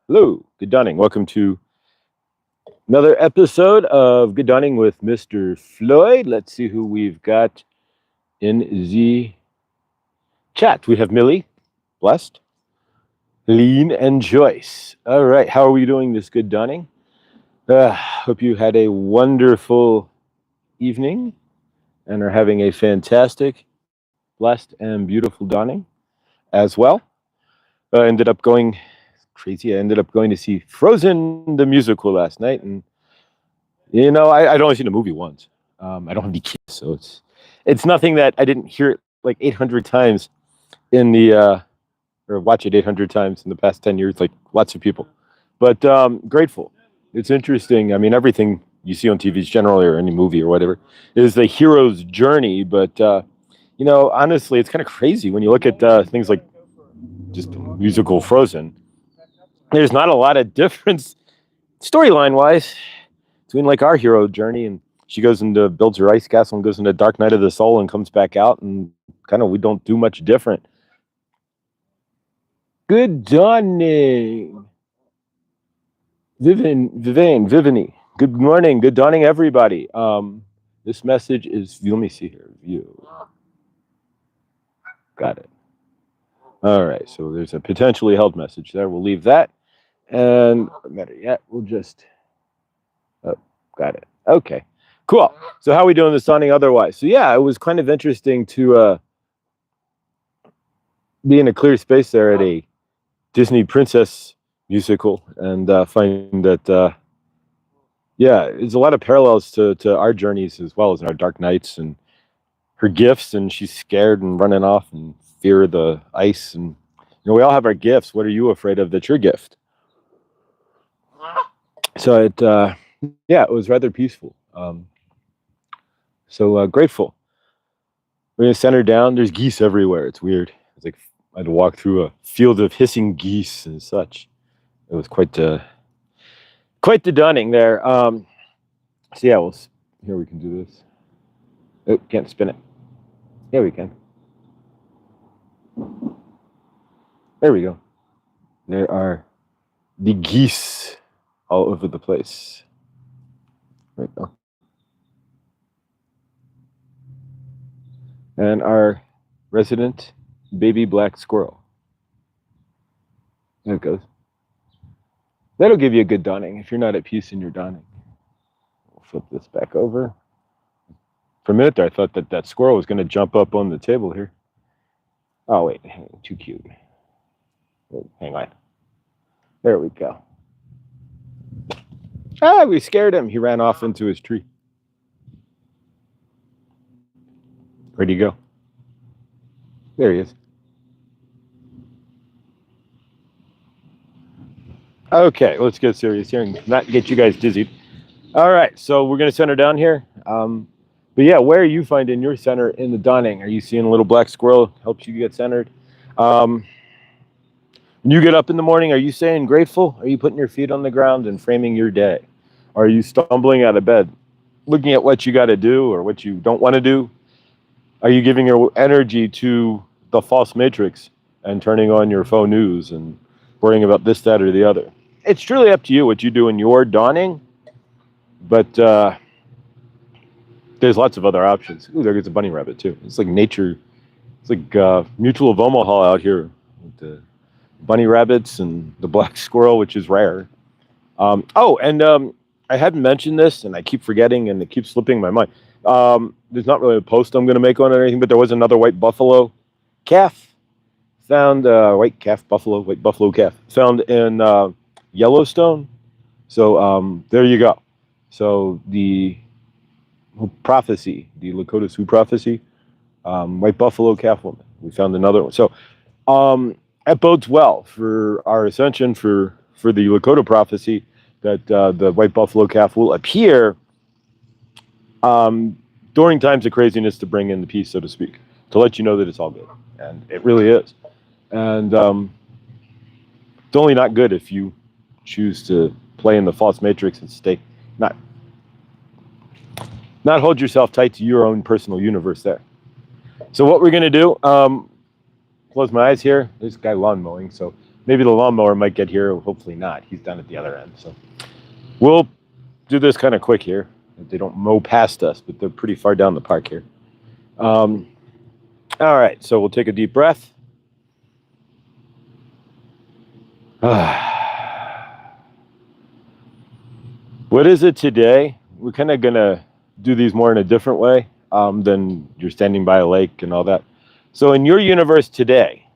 Hello, good dawning. Welcome to another episode of Good Dawning with Mr. Floyd. Let's see who we've got in the chat. We have Millie, Blessed, Lean, and Joyce. All right, how are we doing this Good Dawning? Hope you had a wonderful evening and are having a fantastic, blessed, and beautiful dawning as well. I ended up going crazy. I ended up going to see Frozen the musical last night, and I'd only seen the movie once. I don't have any kids, so it's nothing that I didn't hear it like 800 times in the or watch it 800 times in the past 10 years, like lots of people. But grateful. It's interesting. I mean, everything you see on TV, generally, or any movie or whatever, is the hero's journey. But honestly, it's kind of crazy when you look at things like just the musical Frozen. There's not a lot of difference storyline wise between like our hero journey, and she goes into builds her ice castle and goes into Dark Night of the Soul and comes back out, and kind of we don't do much different. Good dawning, Vivani. Good morning, good dawning, everybody. This message is. Let me see here. View. Got it. All right. So there's a potentially held message there. We'll leave that, and better yet, we'll just. Oh, got it. Okay. Cool. So how are we doing this dawning otherwise? So yeah, it was kind of interesting to be in a clear space there at a Disney princess musical and find that yeah, there's a lot of parallels to our journeys as well as in our dark nights and her gifts, and she's scared and running off and fear of the ice, and we all have our gifts. What are you afraid of that's your gift? So yeah, it was rather peaceful. So grateful. We're gonna center down. There's geese everywhere. It's weird. It's like I had to walk through a field of hissing geese and such. It was quite the dawning there. So yeah, here we can do this. Oh, can't spin it. Yeah, we can. There we go. There are the geese all over the place. Right now. And our resident baby black squirrel. There it goes. That'll give you a good dawning if you're not at peace in your dawning. We'll flip this back over. For a minute there, I thought that squirrel was going to jump up on the table here. Oh, wait. Too cute. Wait, hang on. There we go. We scared him. He ran off into his tree. Where'd he go? There he is. Okay, let's get serious here and not get you guys dizzied. All right, so we're going to center down here. But yeah, where are you finding your center in the dawning? Are you seeing a little black squirrel helps you get centered? When you get up in the morning, are you saying grateful? Are you putting your feet on the ground and framing your day? Are you stumbling out of bed, looking at what you got to do or what you don't want to do? Are you giving your energy to the false matrix and turning on your faux news and worrying about this, that, or the other? It's truly up to you what you do in your dawning, but there's lots of other options. Ooh, there goes a bunny rabbit too. It's like nature. It's like Mutual of Omaha out here with the bunny rabbits and the black squirrel, which is rare. I hadn't mentioned this, and I keep forgetting, and it keeps slipping my mind. There's not really a post I'm going to make on it or anything, but there was another white buffalo calf found, white buffalo calf found in Yellowstone. So there you go. So the prophecy, the Lakota Sioux prophecy, white buffalo calf woman. We found another one. So that bodes well for our ascension for the Lakota prophecy that the white buffalo calf will appear during times of craziness to bring in the peace, so to speak, to let you know that it's all good. And it really is. And it's only not good if you choose to play in the false matrix and stay not hold yourself tight to your own personal universe there. So what we're going to do, close my eyes here. There's a guy lawn mowing, so Maybe the lawnmower might get here. Hopefully not. He's down at the other end. So we'll do this kind of quick here. They don't mow past us, but they're pretty far down the park here. All right, so we'll take a deep breath. What is it today? We're kind of going to do these more in a different way than you're standing by a lake and all that. So in your universe today,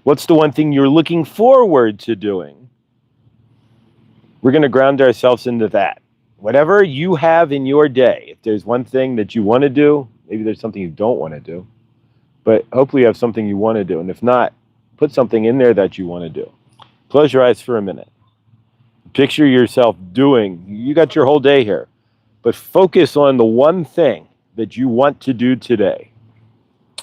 what's the one thing you're looking forward to doing? We're going to ground ourselves into that. Whatever you have in your day, if there's one thing that you want to do, maybe there's something you don't want to do, but hopefully you have something you want to do. And if not, put something in there that you want to do. Close your eyes for a minute. Picture yourself doing, you got your whole day here, but focus on the one thing that you want to do today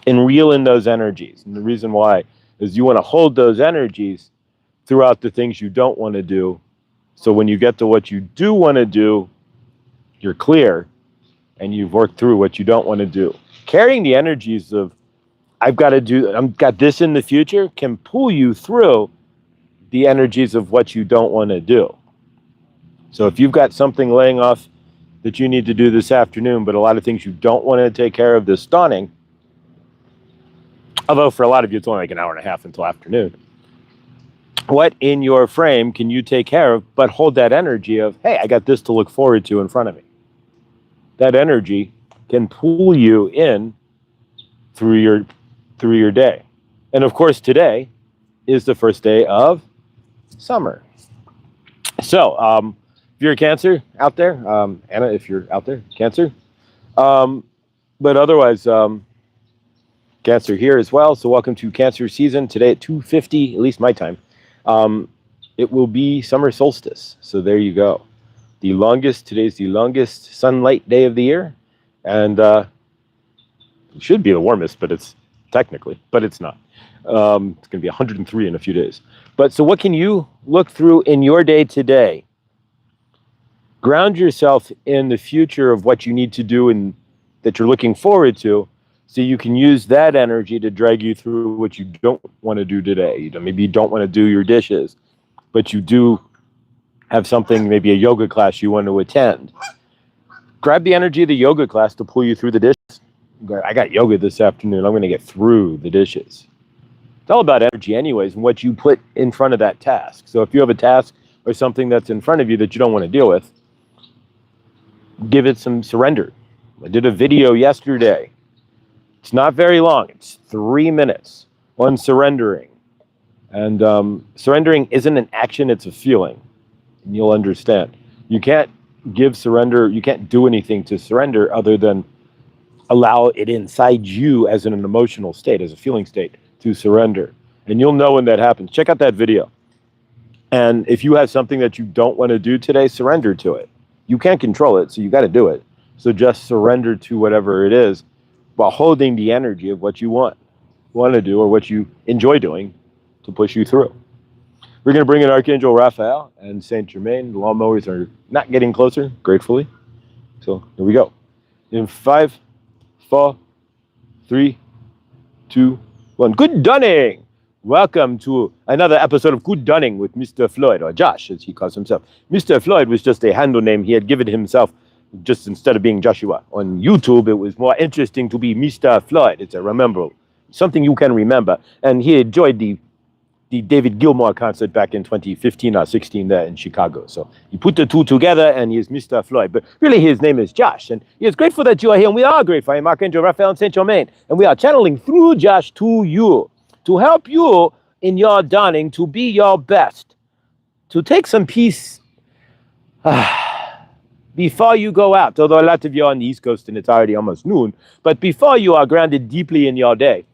and reel in those energies. And the reason why is you want to hold those energies throughout the things you don't want to do. So when you get to what you do want to do, you're clear and you've worked through what you don't want to do. Carrying the energies of, I've got this in the future, can pull you through the energies of what you don't want to do. So if you've got something laying off that you need to do this afternoon, but a lot of things you don't want to take care of this dawning, although for a lot of you it's only like an hour and a half until afternoon, what in your frame can you take care of, but hold that energy of, hey, I got this to look forward to in front of me. That energy can pull you in through your day. And of course, today is the first day of summer. So, if you're a Cancer out there, Anna, if you're out there, Cancer. But otherwise, Cancer here as well. So welcome to Cancer season. Today at 2:50, at least my time, it will be summer solstice. So there you go. Today's the longest sunlight day of the year. And it should be the warmest, but it's not. It's going to be 103 in a few days. But so what can you look through in your day today? Ground yourself in the future of what you need to do and that you're looking forward to, so you can use that energy to drag you through what you don't want to do today. Maybe you don't want to do your dishes, but you do have something, maybe a yoga class you want to attend. Grab the energy of the yoga class to pull you through the dishes. I got yoga this afternoon. I'm going to get through the dishes. It's all about energy anyways, and what you put in front of that task. So if you have a task or something that's in front of you that you don't want to deal with, give it some surrender. I did a video yesterday. It's not very long. It's 3 minutes on surrendering. And surrendering isn't an action, it's a feeling. And you'll understand. You can't give surrender, you can't do anything to surrender other than allow it inside you as an emotional state, as a feeling state, to surrender. And you'll know when that happens. Check out that video. And if you have something that you don't want to do today, surrender to it. You can't control it, so you got to do it. So just surrender to whatever it is while holding the energy of what you want to do or what you enjoy doing to push you through. We're going to bring in Archangel Raphael and Saint Germain. The lawnmowers are not getting closer, gratefully. So here we go. In 5, 4, 3, 2, 1. Good dawning! Welcome to another episode of Good Dawning with Mr. Floyd, or Josh, as he calls himself. Mr. Floyd was just a handle name he had given himself, just instead of being Joshua. On YouTube, it was more interesting to be Mr. Floyd. It's something you can remember. And he enjoyed the David Gilmour concert back in 2015 or 16 there in Chicago. So he put the two together and he is Mr. Floyd. But really his name is Josh. And he is grateful that you are here. And we are grateful. I'm Archangel Raphael and Saint Germain. And we are channeling through Josh to you, to help you in your dawning, to be your best, to take some peace before you go out. Although a lot of you are on the East Coast and it's already almost noon. But before you are grounded deeply in your day,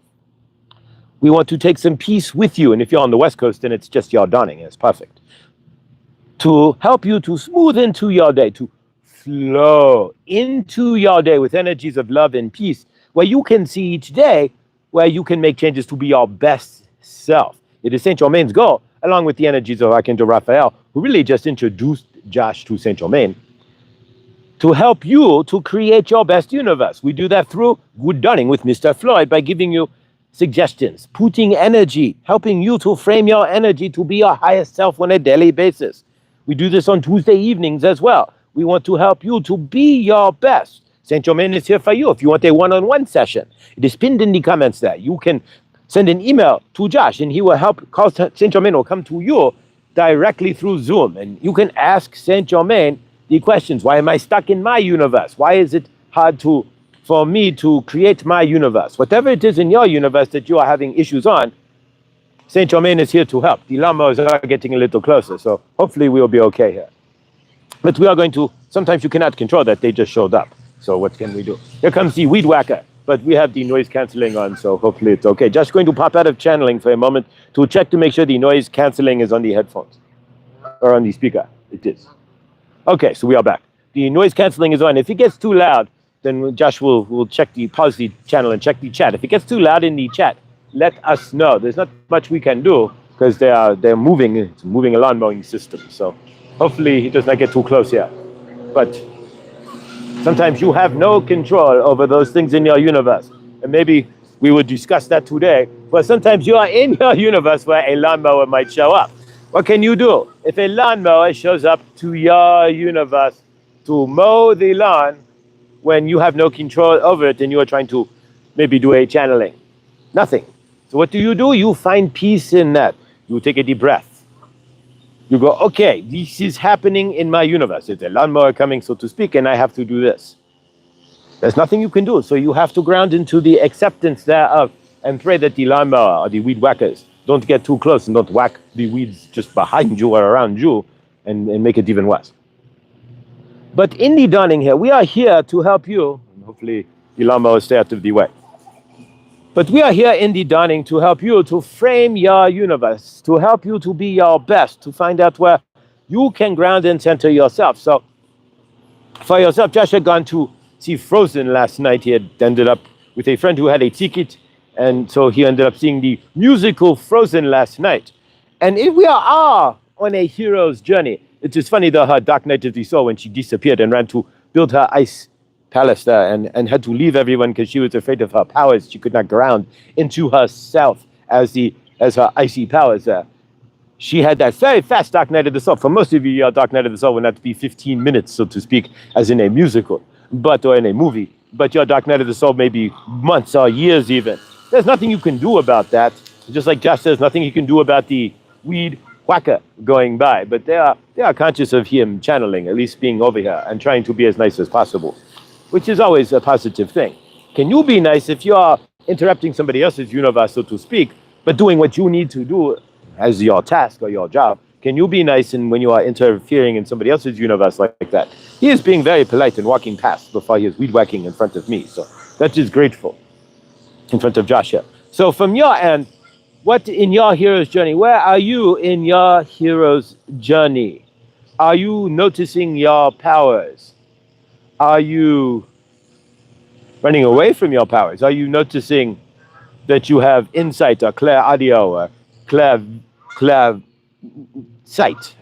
we want to take some peace with you. And if you're on the West Coast, then it's just your dawning. It's perfect. To help you to smooth into your day, to flow into your day with energies of love and peace, where you can see each day, where you can make changes to be your best self. It is Saint Germain's goal, along with the energies of Archangel Raphael, who really just introduced Josh to Saint Germain, to help you to create your best universe. We do that through Good Dawning with Mr. Floyd by giving you suggestions, putting energy, helping you to frame your energy to be your highest self on a daily basis. We do this on Tuesday evenings as well. We want to help you to be your best. Saint Germain is here for you. If you want a one-on-one session, it is pinned in the comments there. You can send an email to Josh and he will help. Saint Germain will come to you directly through Zoom. And you can ask Saint Germain the questions. Why am I stuck in my universe? Why is it hard for me to create my universe? Whatever it is in your universe that you are having issues on, Saint Germain is here to help. The lamas are getting a little closer, so hopefully we'll be okay here. But we are going to, sometimes you cannot control that, they just showed up. So what can we do? Here comes the weed whacker, but we have the noise cancelling on, so hopefully it's okay. Just going to pop out of channeling for a moment to check to make sure the noise cancelling is on the headphones, or on the speaker. It is. Okay, so we are back. The noise cancelling is on. If it gets too loud, then Josh will pause the channel and check the chat. If it gets too loud in the chat, let us know. There's not much we can do because they're moving. It's moving a lawn mowing system. So hopefully he does not get too close here. But sometimes you have no control over those things in your universe. And maybe we will discuss that today. But sometimes you are in your universe where a lawnmower might show up. What can you do? If a lawnmower shows up to your universe to mow the lawn when you have no control over it and you are trying to maybe do a channeling? Nothing. So what do? You find peace in that. You take a deep breath. You go, okay, this is happening in my universe. It's a lawnmower coming, so to speak, and I have to do this. There's nothing you can do. So you have to ground into the acceptance thereof and pray that the lawnmower or the weed whackers don't get too close and don't whack the weeds just behind you or around you and make it even worse. But in the dawning here, we are here to help you, and hopefully the lawnmowers stay out of the way. But we are here in the dawning to help you to frame your universe, to help you to be your best, to find out where you can ground and center yourself. So for yourself, Josh had gone to see Frozen last night. He had ended up with a friend who had a ticket, and so he ended up seeing the musical Frozen last night. And if we are on a hero's journey, it is funny though, her Dark Night of the Soul, when she disappeared and ran to build her ice palace there and had to leave everyone because she was afraid of her powers. She could not ground into herself as her icy powers there. She had that very fast Dark Night of the Soul. For most of you, your Dark Night of the Soul will not be 15 minutes, so to speak, as in a musical, or in a movie. But your Dark Night of the Soul may be months or years even. There's nothing you can do about that. Just like Josh says, nothing you can do about the weed whacker going by. But they are conscious of him channeling, at least being over here and trying to be as nice as possible, which is always a positive thing. Can you be nice if you are interrupting somebody else's universe, so to speak, but doing what you need to do as your task or your job? Can you be nice when you are interfering in somebody else's universe like that? He is being very polite and walking past before he is weed whacking in front of me. So that is grateful in front of Joshua. So from your end, what in your hero's journey, where are you in your hero's journey? Are you noticing your powers? Are you running away from your powers? Are you noticing that you have insight or clear audio or clear sight?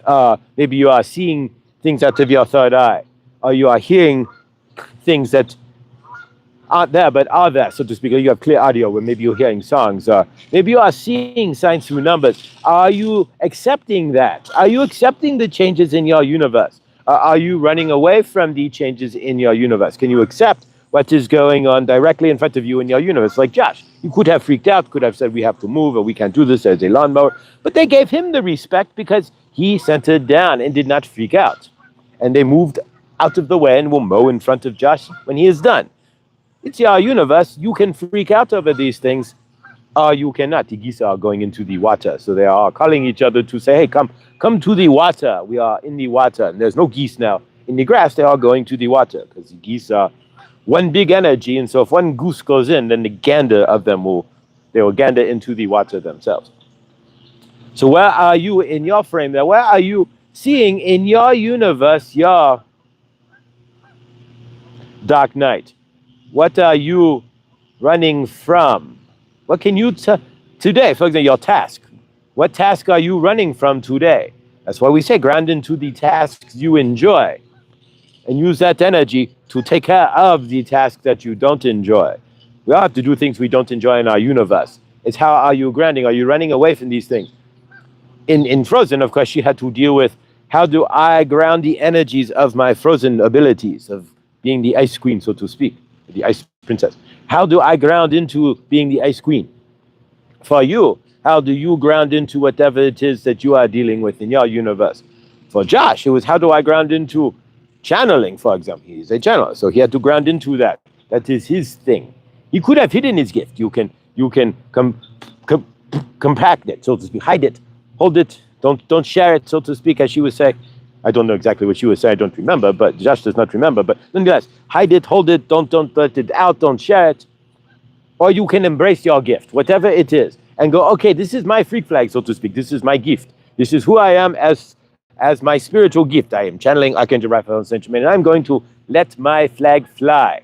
Maybe you are seeing things out of your third eye, or you are hearing things that aren't there but are there, so to speak. Or you have clear audio where maybe you're hearing songs, or maybe you are seeing signs through numbers. Are you accepting that? Are you accepting the changes in your universe? Are you running away from the changes in your universe? Can you accept what is going on directly in front of you in your universe? Like Josh, you could have freaked out, could have said we have to move or we can't do this as a lawnmower, but they gave him the respect because he centered down and did not freak out. And they moved out of the way and will mow in front of Josh when he is done. It's your universe. You can freak out over these things, or you cannot. The geese are going into the water, so they are calling each other to say, hey, come to the water. We are in the water. And there's no geese now in the grass. They are going to the water because the geese are one big energy. And so if one goose goes in, then the gander of them will gander into the water themselves. So where are you in your frame there? Where are you seeing in your universe your dark night? What are you running from? What can you today, for example, your task? What task are you running from today? That's why we say ground into the tasks you enjoy and use that energy to take care of the task that you don't enjoy. We all have to do things we don't enjoy in our universe. It's how are you grounding? Are you running away from these things? In Frozen, of course, she had to deal with, how do I ground the energies of my Frozen abilities, of being the Ice Queen, so to speak, the Ice Princess? How do I ground into being the Ice Queen? For you, how do you ground into whatever it is that you are dealing with in your universe? For Josh, it was, how do I ground into channeling, for example? He's a channeler, so he had to ground into that. That is his thing. He could have hidden his gift. You can compact it, so to speak, hide it, hold it, don't share it, so to speak, as she would say. I don't know exactly what she would say, I don't remember, but Josh does not remember. But nonetheless, hide it, hold it, don't let it out, don't share it. Or you can embrace your gift, whatever it is, and go, okay, this is my freak flag, so to speak. This is my gift. This is who I am as my spiritual gift. I am channeling Archangel Raphael and Saint Germain, and I'm going to let my flag fly.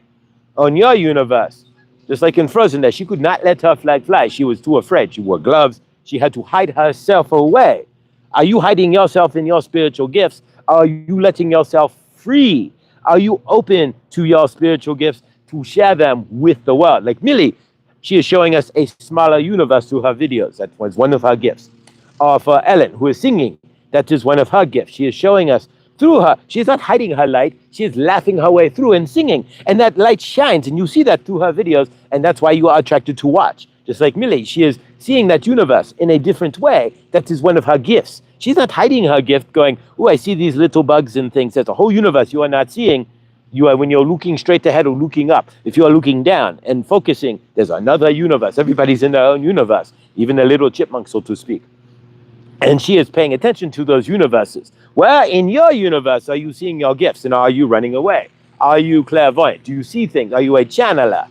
On your universe, just like in Frozen, that she could not let her flag fly. She was too afraid. She wore gloves. She had to hide herself away. Are you hiding yourself in your spiritual gifts? Are you letting yourself free? Are you open to your spiritual gifts to share them with the world? Like Millie, she is showing us a smaller universe through her videos. That was one of her gifts. Or for Ellen, who is singing, that is one of her gifts. She is showing us through her. She's not hiding her light. She is laughing her way through and singing. And that light shines, and you see that through her videos, and that's why you are attracted to watch. Just like Millie, she is seeing that universe in a different way. That is one of her gifts. She's not hiding her gift going, oh, I see these little bugs and things. There's a whole universe you are not seeing. You are, when you're looking straight ahead or looking up. If you are looking down and focusing, there's another universe. Everybody's in their own universe, even a little chipmunk, so to speak. And she is paying attention to those universes. Where in your universe are you seeing your gifts, and are you running away? Are you clairvoyant? Do you see things? Are you a channeler?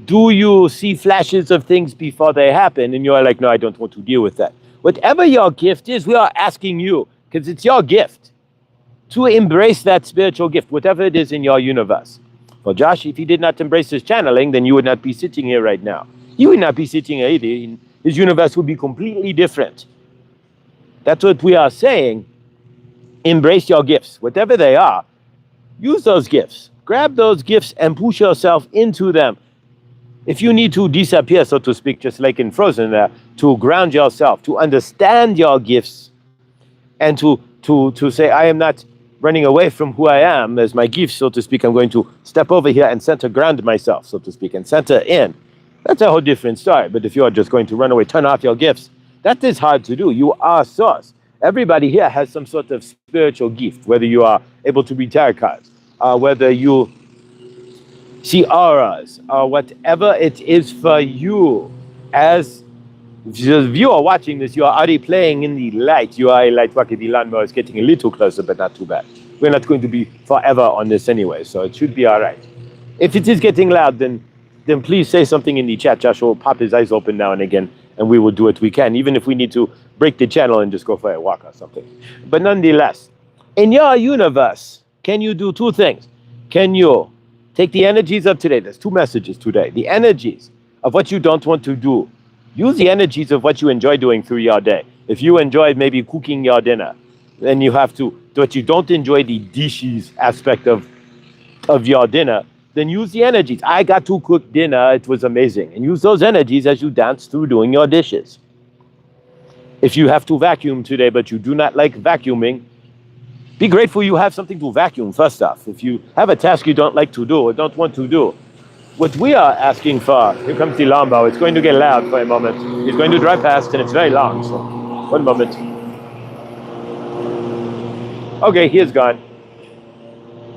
Do you see flashes of things before they happen, and you're like, no, I don't want to deal with that? Whatever your gift is, we are asking you, because it's your gift, to embrace that spiritual gift, whatever it is in your universe. Well, Josh, if he did not embrace his channeling, then you would not be sitting here right now. You would not be sitting here either. His universe would be completely different. That's what we are saying. Embrace your gifts, whatever they are. Use those gifts. Grab those gifts and push yourself into them. If you need to disappear, so to speak, just like in Frozen there, to ground yourself, to understand your gifts, and to say, I am not running away from who I am as my gift, so to speak. I'm going to step over here and center ground myself, so to speak, and center in. That's a whole different story. But if you are just going to run away, turn off your gifts, that is hard to do. You are source. Everybody here has some sort of spiritual gift, whether you are able to read tarot cards, whether you see auras, or whatever it is for you. As if you are watching this, you are already playing in the light. You are a light worker. The lawnmower is getting a little closer, but not too bad. We're not going to be forever on this anyway, so it should be all right. If it is getting loud, then please say something in the chat. Josh will pop his eyes open now and again, and we will do what we can, even if we need to break the channel and just go for a walk or something. But nonetheless, in your universe, can you do two things? Can you take the energies of today? There's two messages today. The energies of what you don't want to do. Use the energies of what you enjoy doing through your day. If you enjoy maybe cooking your dinner, then you have to, but you don't enjoy the dishes aspect of your dinner, then use the energies. I got to cook dinner, it was amazing. And use those energies as you dance through doing your dishes. If you have to vacuum today, but you do not like vacuuming, be grateful you have something to vacuum, first off. If you have a task you don't like to do or don't want to do, what we are asking for, here comes the lawnmower. It's going to get loud for a moment. He's going to drive past, and it's very long, so one moment. Okay, he is gone.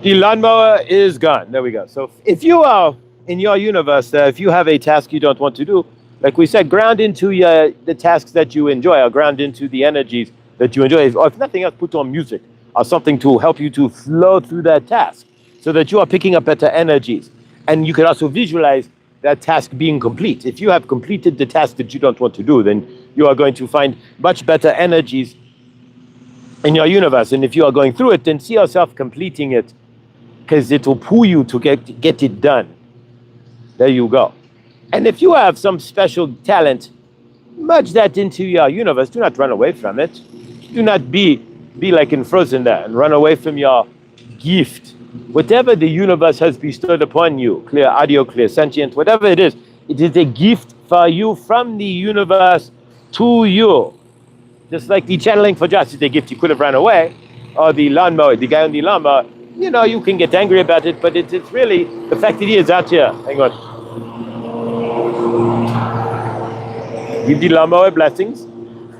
The lawnmower is gone. There we go. So if you are in your universe, if you have a task you don't want to do, like we said, ground into the tasks that you enjoy, or ground into the energies that you enjoy. Or if nothing else, put on music or something to help you to flow through that task so that you are picking up better energies. And you can also visualize that task being complete. If you have completed the task that you don't want to do, then you are going to find much better energies in your universe. And if you are going through it, then see yourself completing it, because it will pull you to get it done. There you go. And if you have some special talent, merge that into your universe. Do not run away from it. Do not be like in Frozen there and run away from your gift. Whatever the universe has bestowed upon you, clear audio, clear sentient, whatever it is a gift for you from the universe to you. Just like the channeling for Josh is a gift, you could have run away, or the lawnmower, the guy on the lawnmower, you can get angry about it, but it's really the fact that he is out here. Hang on. Give the lawnmower blessings.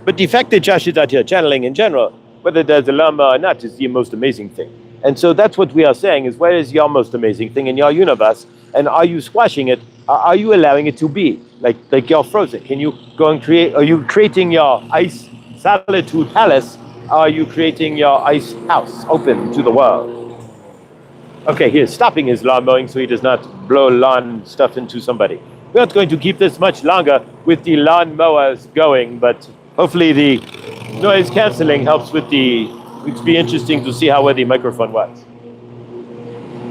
But the fact that Josh is out here channeling in general, whether there's a lawnmower or not, is the most amazing thing. And so that's what we are saying is, where is your most amazing thing in your universe? And are you squashing it? Or are you allowing it to be? Like you're frozen. Can you go and are you creating your ice solitude palace? Or are you creating your ice house open to the world? Okay, he is stopping his lawn mowing so he does not blow lawn stuff into somebody. We're not going to keep this much longer with the lawn mowers going, but hopefully the noise canceling helps with it'd be interesting to see how well the microphone was.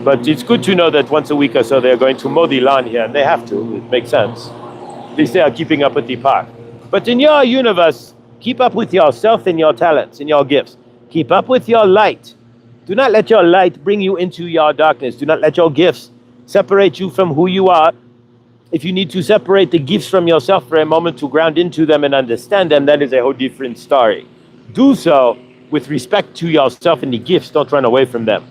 But it's good to know that once a week or so they're going to mow the lawn here, and they have to. It makes sense. At least they are keeping up with the park. But in your universe, keep up with yourself and your talents and your gifts. Keep up with your light. Do not let your light bring you into your darkness. Do not let your gifts separate you from who you are. If you need to separate the gifts from yourself for a moment to ground into them and understand them, that is a whole different story. Do so with respect to yourself and the gifts. Don't run away from them.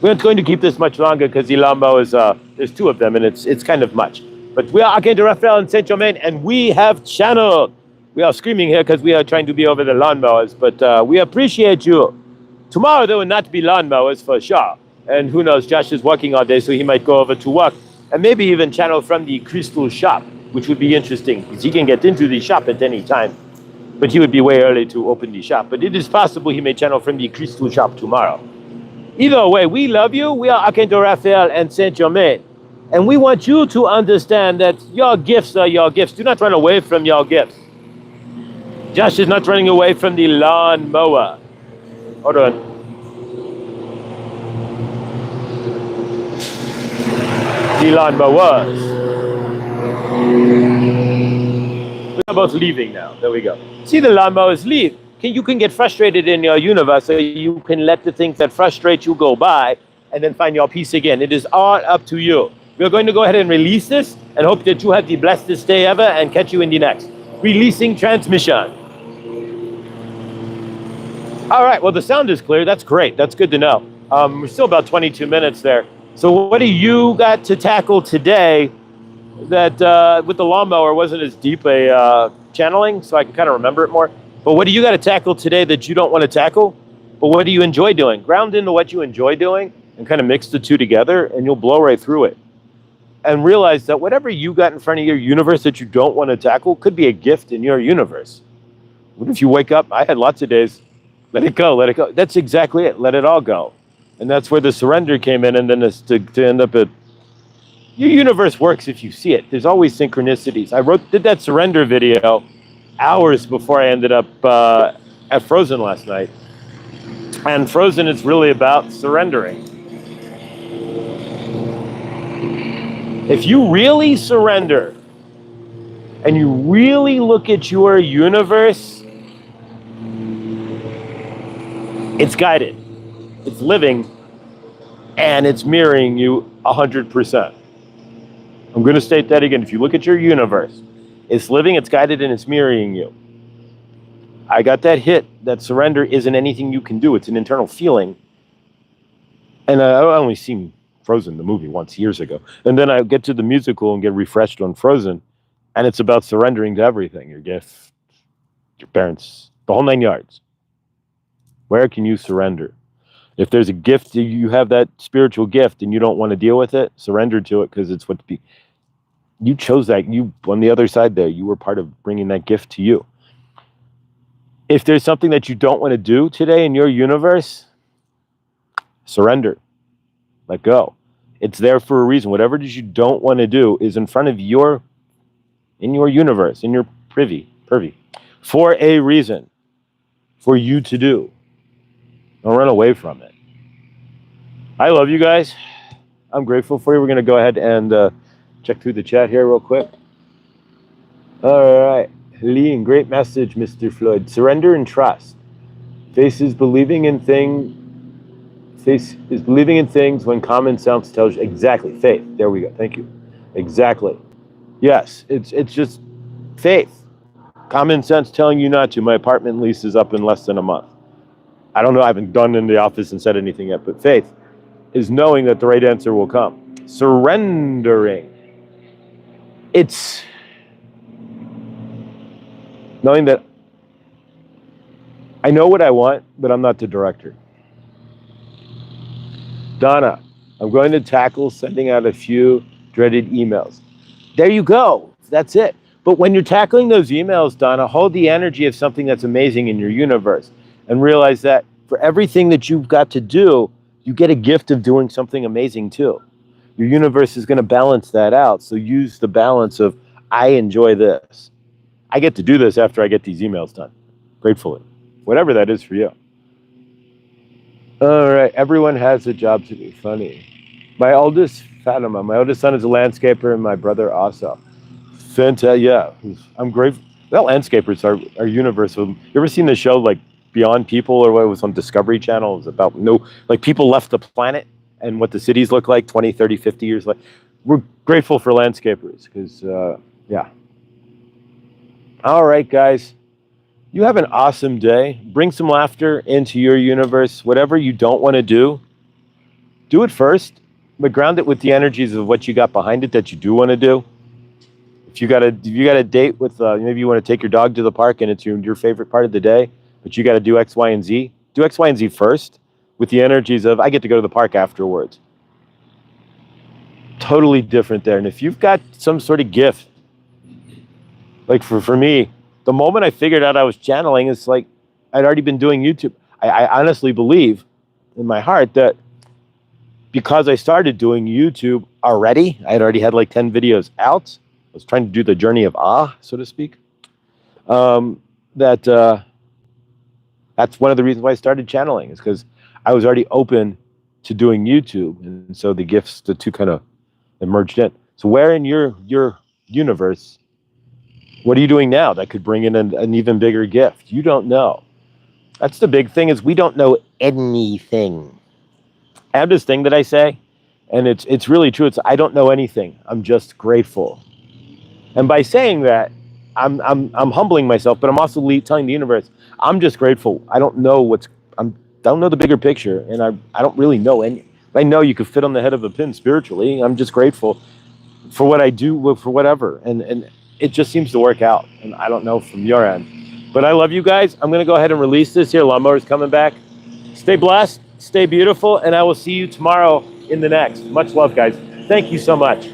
We're not going to keep this much longer because the lawnmower is, there's two of them and it's kind of much. But we are Archangel Raphael in Saint Germain, and we have channeled. We are screaming here because we are trying to be over the lawnmowers, but we appreciate you. Tomorrow there will not be lawnmowers for sure. And who knows, Josh is working all day, so he might go over to work and maybe even channel from the crystal shop, which would be interesting because he can get into the shop at any time. But he would be way early to open the shop. But it is possible he may channel from the crystal shop tomorrow. Either way, we love you. We are Archangel Raphael and Saint Germain. And we want you to understand that your gifts are your gifts. Do not run away from your gifts. Josh is not running away from the lawn mower. Hold on. The lawn mowers. We're both leaving now. There we go. See the lawn mowers leave. You can get frustrated in your universe, or you can let the things that frustrate you go by and then find your peace again. It is all up to you. We're going to go ahead and release this and hope that you have the blessedest day ever and catch you in the next. Releasing transmission. All right, well, the sound is clear. That's great. That's good to know. We're still about 22 minutes there. So what do you got to tackle today that with the lawnmower wasn't as deep a channeling, so I can kind of remember it more? But what do you got to tackle today that you don't want to tackle? But what do you enjoy doing? Ground into what you enjoy doing and kind of mix the two together, and you'll blow right through it. And realize that whatever you got in front of your universe that you don't want to tackle could be a gift in your universe. What if you wake up? I had lots of days. Let it go, let it go. That's exactly it. Let it all go. And that's where the surrender came in, and then it's to end up at... Your universe works if you see it. There's always synchronicities. I did that surrender video hours before I ended up at Frozen last night. And Frozen is really about surrendering. If you really surrender and you really look at your universe, it's guided, it's living, and it's mirroring you 100%. I'm going to state that again. If you look at your universe, it's living, it's guided, and it's mirroring you. I got that hit that surrender isn't anything you can do. It's an internal feeling. And I only seen Frozen, the movie, once years ago. And then I get to the musical and get refreshed on Frozen. And it's about surrendering to everything. Your gift, your parents, the whole 9 yards. Where can you surrender? If there's a gift, you have that spiritual gift and you don't want to deal with it, surrender to it, because it's what you chose that. You, on the other side there, you were part of bringing that gift to you. If there's something that you don't want to do today in your universe, surrender. Let go. It's there for a reason. Whatever it is you don't want to do is in front of in your universe, in your privy, for a reason, for you to do. Don't run away from it. I love you guys. I'm grateful for you. We're going to go ahead and check through the chat here real quick. All right. Lean, great message, Mr. Floyd. Surrender and trust. Faces believing in Faith is believing in things when common sense tells you. Exactly. Faith. There we go. Thank you. Exactly. Yes. It's just faith. Common sense telling you not to. My apartment lease is up in less than a month. I don't know. I haven't gone into the office and said anything yet, but faith is knowing that the right answer will come. Surrendering. It's knowing that I know what I want, but I'm not the director. Donna, I'm going to tackle sending out a few dreaded emails. There you go. That's it. But when you're tackling those emails, Donna, hold the energy of something that's amazing in your universe and realize that for everything that you've got to do, you get a gift of doing something amazing too. Your universe is going to balance that out. So use the balance of, I enjoy this. I get to do this after I get these emails done. Gratefully. Whatever that is for you. All right. Everyone has a job to be funny. My oldest, Fatima, my oldest son is a landscaper, and my brother also. Fantastic. Yeah. I'm grateful. Well, landscapers are universal. You ever seen the show like Beyond People, or what it was on Discovery Channel? It was about like people left the planet and what the cities look like 20, 30, 50 years later. We're grateful for landscapers because, yeah. All right, guys. You have an awesome day. Bring some laughter into your universe. Whatever you don't want to do it first, but ground it with the energies of what you got behind it that you do want to do. If you got a date with, maybe you want to take your dog to the park and it's your favorite part of the day, but you got to do X, Y, and Z. Do X, Y, and Z first with the energies of, I get to go to the park afterwards. Totally different there. And if you've got some sort of gift, like for me, the moment I figured out I was channeling, it's like I'd already been doing YouTube. I honestly believe in my heart that because I started doing YouTube already, I had already had like 10 videos out. I was trying to do the journey of so to speak. That's one of the reasons why I started channeling, is because I was already open to doing YouTube. And so the two kind of emerged in. So where in your universe, what are you doing now that could bring in an even bigger gift? You don't know. That's the big thing, is we don't know anything. I have this thing that I say, and it's really true. It's, I don't know anything. I'm just grateful. And by saying that, I'm humbling myself, but I'm also telling the universe, I'm just grateful. I don't know don't know the bigger picture, and I don't really know any. I know you could fit on the head of a pin spiritually. I'm just grateful for what I do, for whatever, and it just seems to work out. And I don't know from your end, but I love you guys. I'm gonna go ahead and release this here. Lawnmower's coming back. Stay blessed, stay beautiful, and I will see you tomorrow in the next. Much love, guys. Thank you so much.